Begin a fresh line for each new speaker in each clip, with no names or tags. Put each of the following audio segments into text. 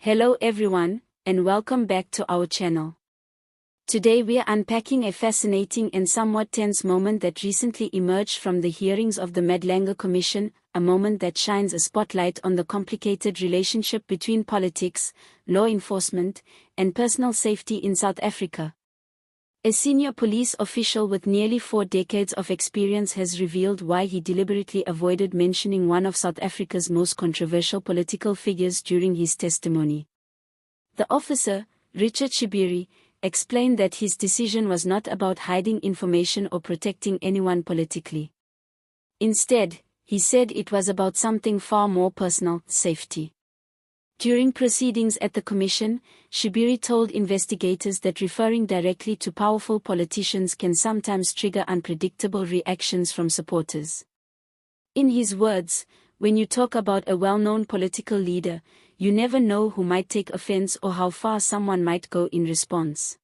Hello everyone, and welcome back to our channel. Today we are unpacking a fascinating and somewhat tense moment that recently emerged from the hearings of the Madlanga Commission, a moment that shines a spotlight on the complicated relationship between politics, law enforcement, and personal safety in South Africa. A senior police official with nearly 4 decades of experience has revealed why he deliberately avoided mentioning one of South Africa's most controversial political figures during his testimony. The officer, Richard Shibiri, explained that his decision was not about hiding information or protecting anyone politically. Instead, he said it was about something far more personal: safety. During proceedings at the commission, Shibiri told investigators that referring directly to powerful politicians can sometimes trigger unpredictable reactions from supporters. In his words, "When you talk about a well-known political leader, you never know who might take offense or how far someone might go in response."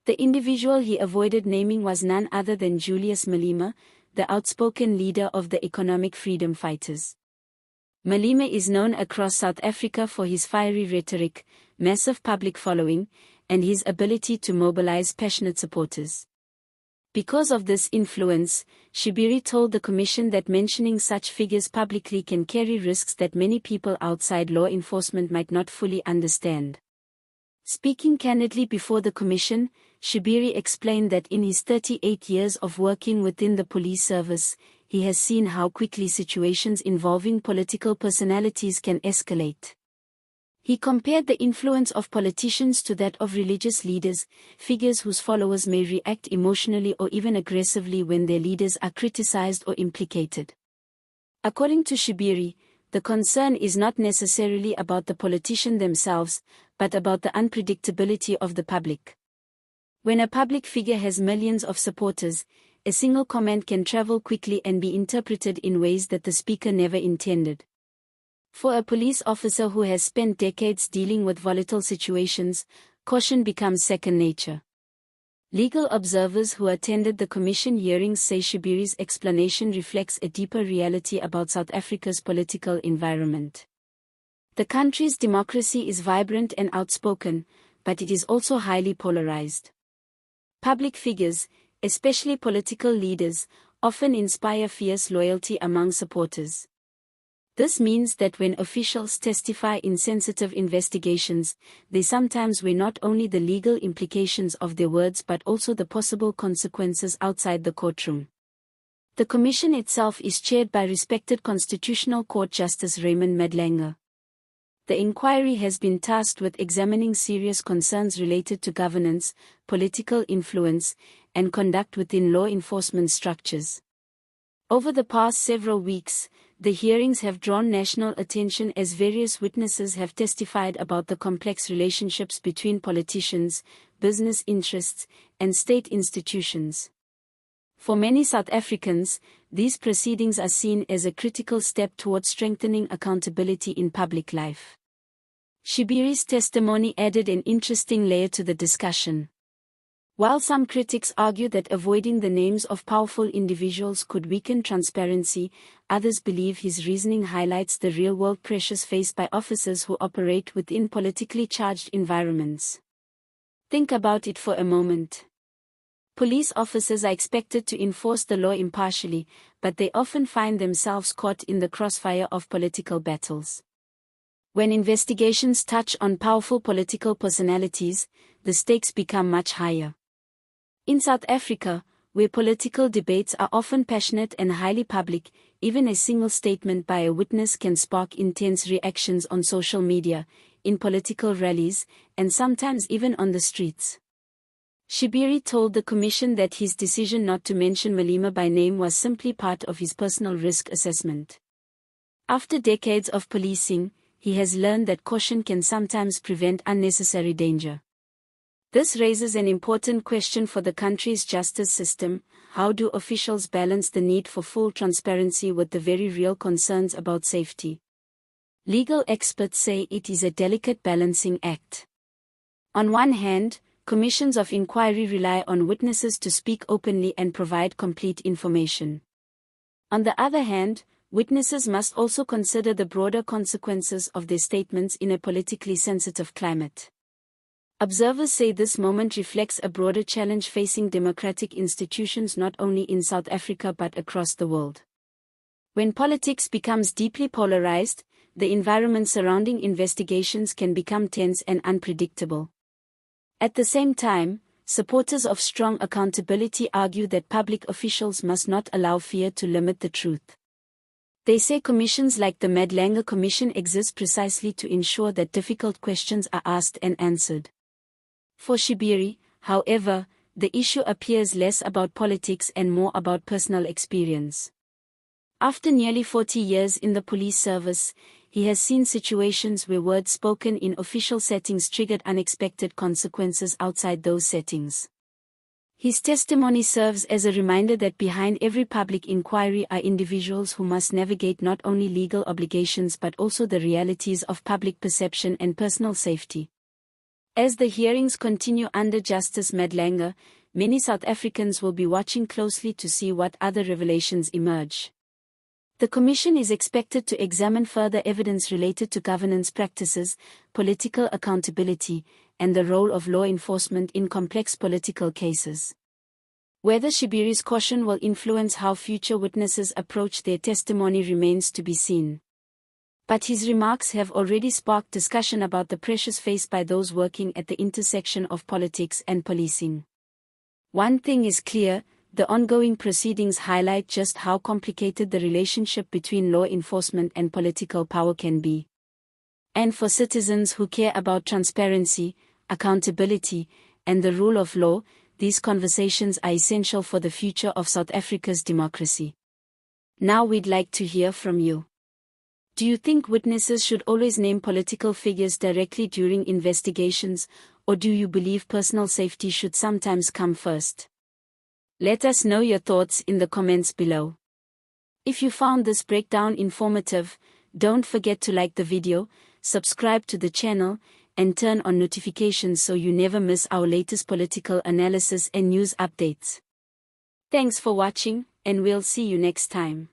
The individual he avoided naming was none other than Julius Malema, the outspoken leader of the economic freedom fighters. Malema is known across South Africa for his fiery rhetoric, massive public following, and his ability to mobilize passionate supporters. Because of this influence, Shibiri told the commission that mentioning such figures publicly can carry risks that many people outside law enforcement might not fully understand. Speaking candidly before the commission, Shibiri explained that in his 38 years of working within the police service, he has seen how quickly situations involving political personalities can escalate. He compared the influence of politicians to that of religious leaders, figures whose followers may react emotionally or even aggressively when their leaders are criticized or implicated. According to Shibiri, the concern is not necessarily about the politician themselves, but about the unpredictability of the public. When a public figure has millions of supporters, a single comment can travel quickly and be interpreted in ways that the speaker never intended. For a police officer who has spent decades dealing with volatile situations, caution becomes second nature. Legal observers who attended the commission hearings say Shibiri's explanation reflects a deeper reality about South Africa's political environment. The country's democracy is vibrant and outspoken, but it is also highly polarized. Public figures, especially political leaders, often inspire fierce loyalty among supporters. This means that when officials testify in sensitive investigations, they sometimes weigh not only the legal implications of their words but also the possible consequences outside the courtroom. The commission itself is chaired by respected Constitutional Court Justice Raymond Madlanga. The inquiry has been tasked with examining serious concerns related to governance, political influence, and conduct within law enforcement structures. Over the past several weeks, the hearings have drawn national attention as various witnesses have testified about the complex relationships between politicians, business interests, and state institutions. For many South Africans, these proceedings are seen as a critical step towards strengthening accountability in public life. Shibiri's testimony added an interesting layer to the discussion. While some critics argue that avoiding the names of powerful individuals could weaken transparency, others believe his reasoning highlights the real-world pressures faced by officers who operate within politically charged environments. Think about it for a moment. Police officers are expected to enforce the law impartially, but they often find themselves caught in the crossfire of political battles. When investigations touch on powerful political personalities, the stakes become much higher. In South Africa, where political debates are often passionate and highly public, even a single statement by a witness can spark intense reactions on social media, in political rallies, and sometimes even on the streets. Shibiri told the commission that his decision not to mention Malema by name was simply part of his personal risk assessment. After decades of policing, he has learned that caution can sometimes prevent unnecessary danger. This raises an important question for the country's justice system: how do officials balance the need for full transparency with the very real concerns about safety? Legal experts say it is a delicate balancing act. On one hand, commissions of inquiry rely on witnesses to speak openly and provide complete information. On the other hand, witnesses must also consider the broader consequences of their statements in a politically sensitive climate. Observers say this moment reflects a broader challenge facing democratic institutions not only in South Africa but across the world. When politics becomes deeply polarized, the environment surrounding investigations can become tense and unpredictable. At the same time, supporters of strong accountability argue that public officials must not allow fear to limit the truth. They say commissions like the Madlanga Commission exist precisely to ensure that difficult questions are asked and answered. For Shibiri, however, the issue appears less about politics and more about personal experience. After nearly 40 years in the police service, he has seen situations where words spoken in official settings triggered unexpected consequences outside those settings. His testimony serves as a reminder that behind every public inquiry are individuals who must navigate not only legal obligations but also the realities of public perception and personal safety. As the hearings continue under Justice Madlanga, many South Africans will be watching closely to see what other revelations emerge. The Commission is expected to examine further evidence related to governance practices, political accountability, and the role of law enforcement in complex political cases. Whether Shibiri's caution will influence how future witnesses approach their testimony remains to be seen. But his remarks have already sparked discussion about the pressures faced by those working at the intersection of politics and policing. One thing is clear: the ongoing proceedings highlight just how complicated the relationship between law enforcement and political power can be. And for citizens who care about transparency, accountability, and the rule of law, these conversations are essential for the future of South Africa's democracy. Now we'd like to hear from you. Do you think witnesses should always name political figures directly during investigations, or do you believe personal safety should sometimes come first? Let us know your thoughts in the comments below. If you found this breakdown informative, don't forget to like the video, subscribe to the channel, and turn on notifications so you never miss our latest political analysis and news updates. Thanks for watching, and we'll see you next time.